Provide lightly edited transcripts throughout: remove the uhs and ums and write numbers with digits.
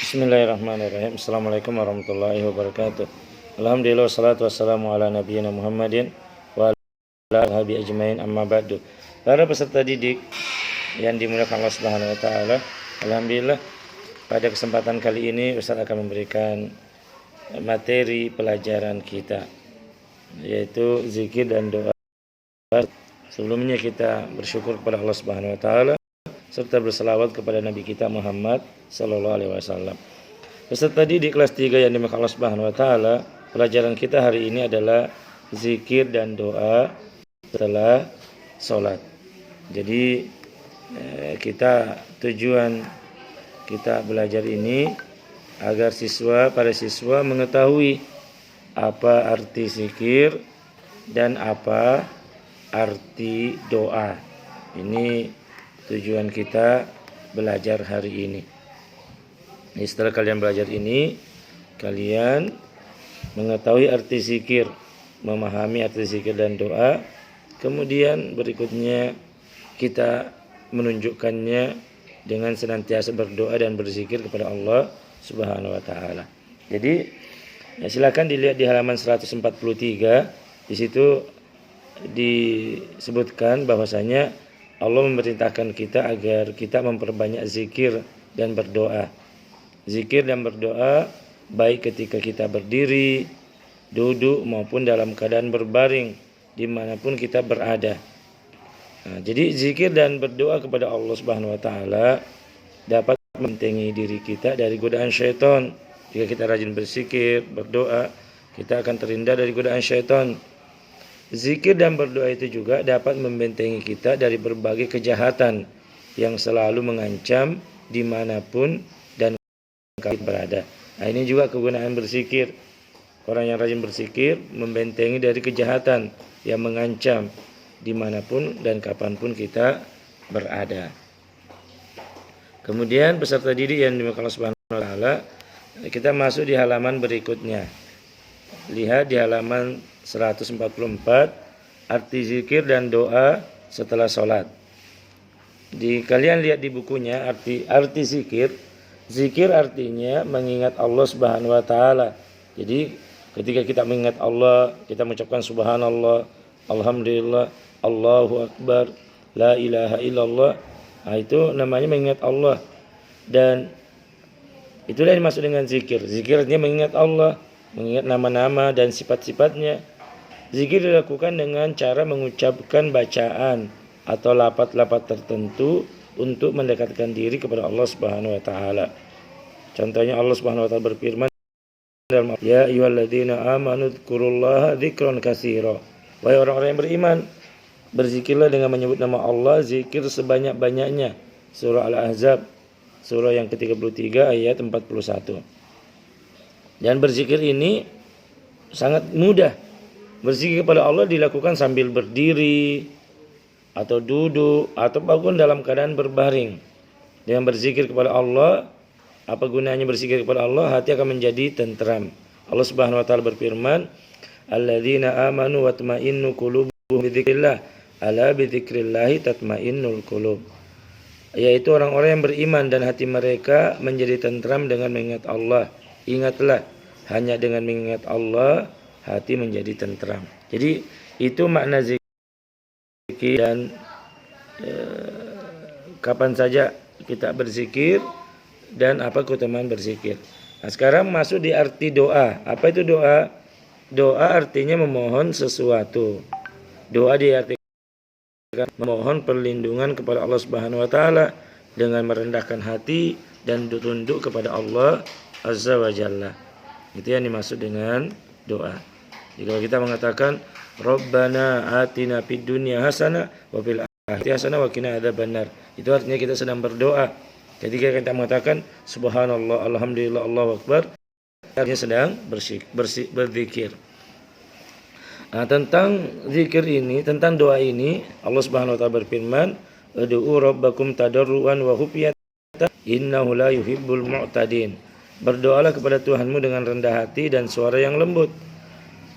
Bismillahirrahmanirrahim. Assalamualaikum warahmatullahi wabarakatuh. Alhamdulillah wassalatu wassalamu ala nabiyyina Muhammadin wa ala alihi ajmain, amma ba'du. Para peserta didik yang dimuliakan Allah Subhanahu wa taala, alhamdulillah pada kesempatan kali ini Ustaz akan memberikan materi pelajaran kita, yaitu zikir dan doa. Sebelumnya kita bersyukur kepada Allah Subhanahu wa taala serta berselawat kepada Nabi kita Muhammad sallallahu alaihi wasallam. Peserta didik kelas 3 yang dimuliakan Allah Subhanahu wa taala, pelajaran kita hari ini adalah zikir dan doa setelah sholat. Jadi kita tujuan kita belajar ini agar para siswa mengetahui apa arti zikir dan apa arti doa. Ini tujuan kita belajar hari ini. Setelah kalian belajar ini, kalian mengetahui arti zikir, memahami arti zikir dan doa. Kemudian berikutnya kita menunjukkannya dengan senantiasa berdoa dan berzikir kepada Allah Subhanahu wa taala. Jadi silakan dilihat di halaman 143. Di situ disebutkan bahwasanya Allah memerintahkan kita agar kita memperbanyak zikir dan berdoa. Zikir dan berdoa baik ketika kita berdiri, duduk maupun dalam keadaan berbaring, dimanapun kita berada. Jadi zikir dan berdoa kepada Allah Subhanahu wa taala dapat membentengi diri kita dari godaan syaitan. Jika kita rajin berzikir, berdoa, kita akan terhindar dari godaan syaitan. Zikir dan berdoa itu juga dapat membentengi kita dari berbagai kejahatan yang selalu mengancam dimanapun dan kita berada. Nah, ini juga kegunaan berzikir. Orang yang rajin berzikir membentengi dari kejahatan yang mengancam dimanapun dan kapanpun kita berada. Kemudian peserta didik yang dimuliakan Allah Subhanahu wa taala, kita masuk di halaman berikutnya. Lihat di halaman 144 arti zikir dan doa setelah sholat. Kalian lihat di bukunya arti zikir. Zikir artinya mengingat Allah Subhanahu wa taala. Jadi ketika kita mengingat Allah, kita mengucapkan subhanallah, alhamdulillah, Allahu akbar, la ilaha illallah. Nah, itu namanya mengingat Allah. Dan itulah yang dimaksud dengan zikir. Zikir artinya mengingat Allah, mengingat nama-nama dan sifat-sifatnya. Zikir dilakukan dengan cara mengucapkan bacaan atau lafaz-lafaz tertentu untuk mendekatkan diri kepada Allah Subhanahu wa taala. Contohnya Allah Subhanahu wa taala berfirman dalam ya ayyuhalladzina amanu dzkurullaha dzikran katsira. Wahai orang-orang yang beriman, berzikirlah dengan menyebut nama Allah, zikir sebanyak-banyaknya. Surah Al-Ahzab, surah yang ke-33 ayat 41. Dan berzikir ini sangat mudah. Berzikir kepada Allah dilakukan sambil berdiri atau duduk atau bahkan dalam keadaan berbaring. Dengan berzikir kepada Allah, apa gunanya berzikir kepada Allah? Hati akan menjadi tentram. Allah Subhanahu wa taala berfirman, "Alladzina amanu wa tatma'innu qulubuhum bidzikrillah, ala bidzikrillah tatma'innul qulub." Yaitu orang-orang yang beriman dan hati mereka menjadi tentram dengan mengingat Allah. Ingatlah, hanya dengan mengingat Allah hati menjadi tentram. Jadi itu makna zikir dan kapan saja kita berzikir dan apa keutamaan berzikir. Nah, sekarang masuk di arti doa. Apa itu doa? Doa artinya memohon sesuatu. Doa diartikan memohon perlindungan kepada Allah Subhanahu wa taala dengan merendahkan hati dan tunduk kepada Allah Azza wa Jalla. Itu yang dimaksud dengan doa. Jika kita mengatakan Rabbana atina fid dunya hasanah wa fil akhirati hasanah wa qina adzabannar, itu artinya kita sedang berdoa. Ketika kita mengatakan subhanallah, alhamdulillah, Allahu akbar, artinya sedang berzikir. Nah, tentang zikir ini, tentang doa ini, Allah Subhanahu wa taala berfirman, "Ud'u rabbakum tadarruan wa khufyatan, innahu la yuhibbul mu'tadin." Berdoalah kepada Tuhanmu dengan rendah hati dan suara yang lembut.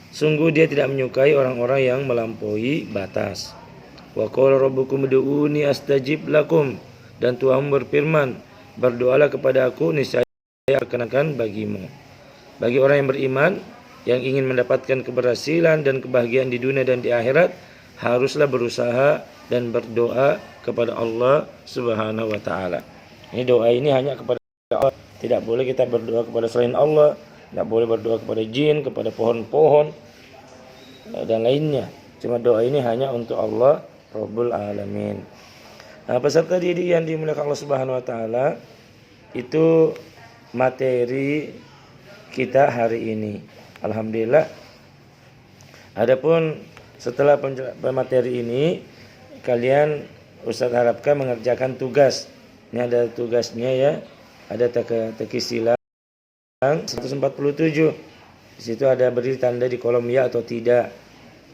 Sungguh dia tidak menyukai orang-orang yang melampaui batas. Wa qala rabbukum ud'uuni astajib lakum. Dan Tuhanmu berfirman, berdoalah kepada aku, niscaya perkenakan bagimu. Bagi orang yang beriman yang ingin mendapatkan keberhasilan dan kebahagiaan di dunia dan di akhirat, haruslah berusaha dan berdoa kepada Allah Subhanahu wa taala. Ini doa ini hanya kepada Allah. Tidak boleh kita berdoa kepada selain Allah, tidak boleh berdoa kepada jin, kepada pohon-pohon dan lainnya. Cuma doa ini hanya untuk Allah Rabbul Alamin. Nah, peserta didik yang dimuliakan Allah Subhanahu wa taala, itu materi kita hari ini. Alhamdulillah. Adapun setelah materi ini, kalian Ustaz harapkan mengerjakan tugas. Ini ada tugasnya ya. Ada teka-teki silang 147. Di situ ada beri tanda di kolom ya atau tidak.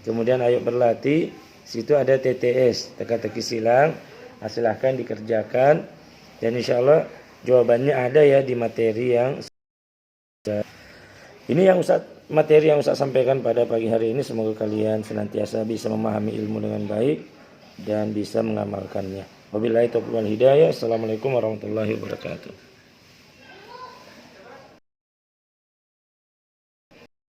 Kemudian ayo berlatih. Di situ ada TTS, teka-teki silang. Silahkan dikerjakan. Dan insya Allah jawabannya ada ya di materi yang ini yang materi yang Ustaz sampaikan pada pagi hari ini. Semoga kalian senantiasa bisa memahami ilmu dengan baik dan bisa mengamalkannya. Wabillahi taufiq wal hidayah. Assalamualaikum warahmatullahi wabarakatuh.